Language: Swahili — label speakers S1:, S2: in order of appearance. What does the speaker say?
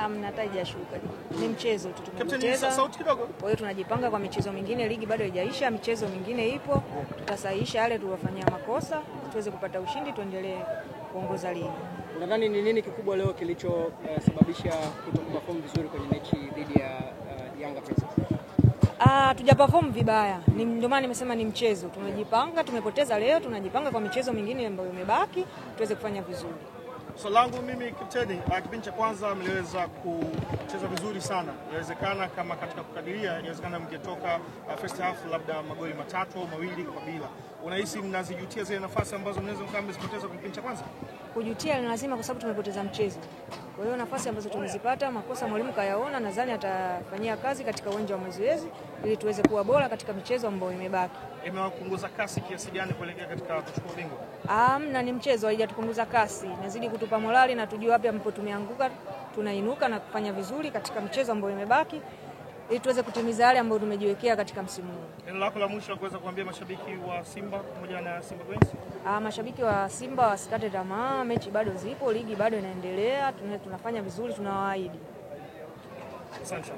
S1: Hamna hata haijashuka. Ni mchezo tu
S2: tumecheza. Sauti kidogo.
S1: Kwa hiyo tunajipanga kwa michezo mingine, ligi bado haijaisha, michezo mingine ipo. Tutasahihisha yale tuliyofanyia makosa, tuweze kupata ushindi, tuendelee kuongoza ligi.
S3: Unadhani ni nini kikubwa leo kilichosababisha kutoperform vizuri kwenye mechi dhidi ya Yanga Princess?
S1: Tujaperform vibaya. Ndio maana nimesema ni mchezo. Tumejipanga, tumepoteza leo, tunajipanga kwa michezo mingine ambayo imebaki, tuweze kufanya vizuri.
S2: So langu mimi kapteni, kipindi cha kwanza mliweza kucheza vizuri sana. Inawezekana kama katika kukadiria, inawezekana mngetoka first half labda magoli 3 au 2 kwa bila. Unahisi mnazijutia zile nafasi ambazo mnaweza mkazipoteza kwa kipindi cha kwanza?
S1: Kujutia ni lazima kwa sababu tumepoteza mchezo. Kwa hiyo nafasi ambazo tumezipata, makosa mwalimu kayaona, nadhani atafanyia kazi katika uwanja wa mazoezi ili tuweze kuwa bora katika michezo ambayo imebaki.
S2: Imewapunguza kasi kiasi gani kuelekea katika kuchukua ubingwa?
S1: Na ni mchezo, haijatupunguza kasi. Inazidi kutupa morali na tujue wapi ambapo tumeanguka, tunainuka na kufanya vizuri katika mchezo ambao imebaki ili tuweze kutimiza yale ambayo tumejiwekea katika msimu huu.
S2: Neno lako la mwisho kuweza kuambia mashabiki wa Simba pamoja na Simba Queens?
S1: Mashabiki wa Simba wasikate tamaa, mechi bado zipo, ligi bado inaendelea, tunafanya vizuri, tunawaahidi.
S2: Asante.